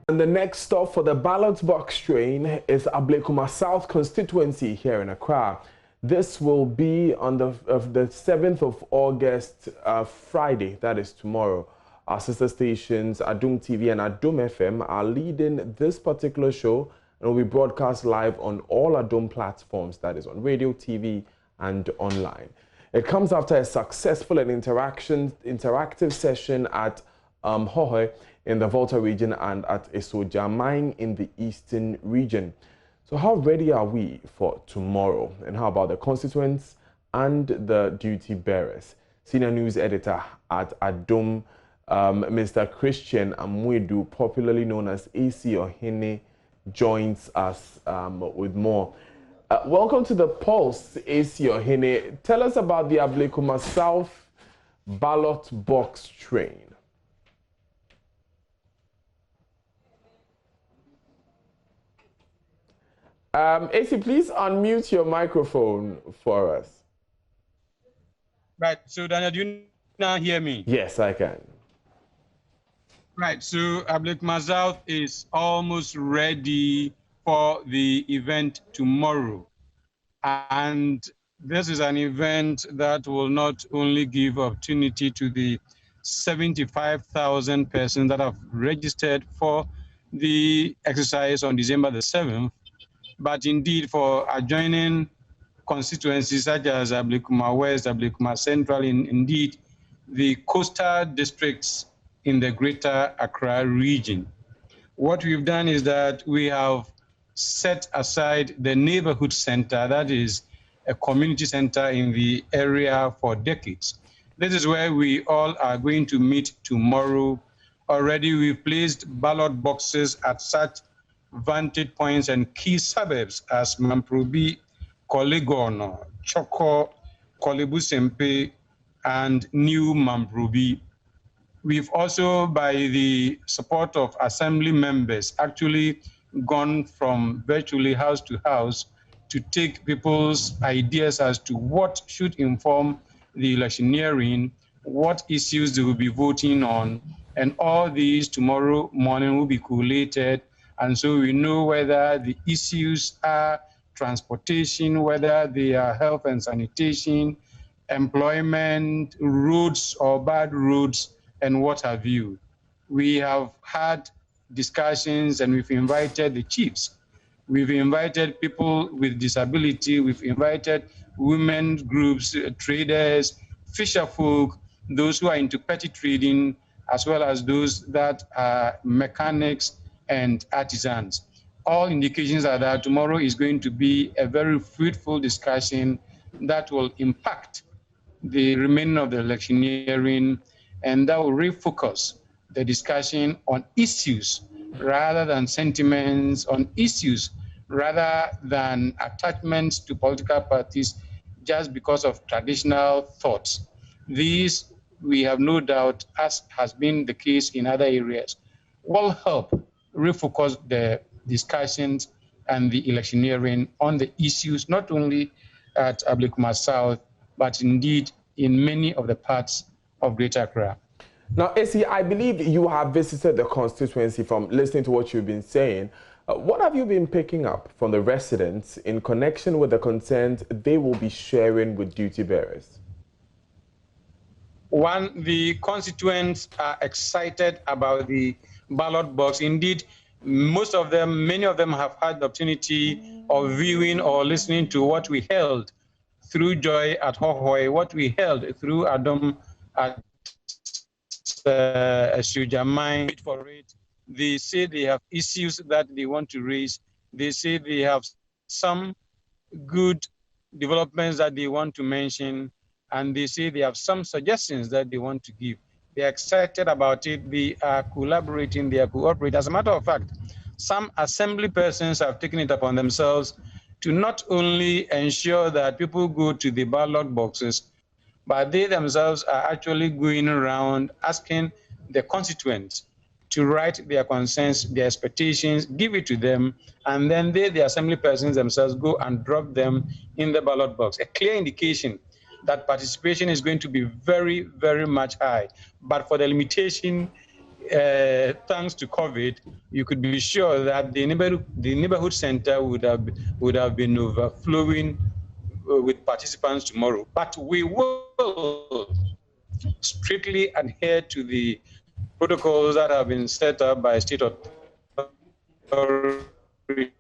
And the next stop for the Ballot Box train is Ablekuma South constituency here in Accra. This will be on the 7th of August, Friday, that is tomorrow. Our sister stations, Adom TV and Adom FM, are leading this particular show and will be broadcast live on all Adom platforms, that is on radio, TV, and online. It comes after a successful and interactive session at Hohoe in the Volta region and at Esoja Mine in the eastern region. So how ready are we for tomorrow? And how about the constituents and the duty bearers? Senior news editor at Adom, Mr. Christian Amwedu, popularly known as AC Ohene, joins us with more. Welcome to the Pulse, AC Ohene. Tell us about the Ablekuma South Ballot Box train. AC, please unmute your microphone for us. Right, so Daniel, do you now hear me? Yes, I can. Right, so Ablekuma South is almost ready for the event tomorrow. And this is an event that will not only give opportunity to the 75,000 persons that have registered for the exercise on December the 7th, but indeed for adjoining constituencies such as Ablekuma West, Ablekuma Central, indeed the coastal districts in the greater Accra region. What we've done is that we have set aside the neighborhood center, that is a community center in the area for decades. This is where we all are going to meet tomorrow. Already we've placed ballot boxes at such vantage points and key suburbs as Mamprobi, Kolegono, Choko, Kolebu Sempe, and New Mamprobi. We've also, by the support of assembly members, actually gone from virtually house to house to take people's ideas as to what should inform the electioneering, what issues they will be voting on, and all these tomorrow morning will be collated. And so we know whether the issues are transportation, whether they are health and sanitation, employment, roads or bad roads, and what have you. We have had discussions and we've invited the chiefs. We've invited people with disability. We've invited women groups, traders, fisher folk, those who are into petty trading, as well as those that are mechanics and artisans. All indications are that tomorrow is going to be a very fruitful discussion that will impact the remaining of the electioneering, and that will refocus the discussion on issues rather than sentiments, on issues rather than attachments to political parties just because of traditional thoughts. These, we have no doubt, as has been the case in other areas, will help refocus the discussions and the electioneering on the issues, not only at Ablekuma South, but indeed in many of the parts of Greater Accra. Now, AC, I believe you have visited the constituency from listening to what you've been saying. What have you been picking up from the residents in connection with the concerns they will be sharing with duty bearers? One, the constituents are excited about the ballot box. Indeed, most of them, many of them have had the opportunity of viewing or listening to what we held through Joy at Hohoe, what we held through Adom at Esoja Mine. For it, they say they have issues that they want to raise. They say they have some good developments that they want to mention, and they say they have some suggestions that they want to give. They're excited about it. They are collaborating. They are cooperating. As a matter of fact, some assembly persons have taken it upon themselves to not only ensure that people go to the ballot boxes, but they themselves are actually going around asking the constituents to write their concerns, their expectations, give it to them, and then they, the assembly persons themselves, go and drop them in the ballot box. A clear indication that participation is going to be very, very much high. But for the limitation thanks to COVID, you could be sure that the neighborhood center would have been overflowing with participants tomorrow. But we will strictly adhere to the protocols that have been set up by state authorities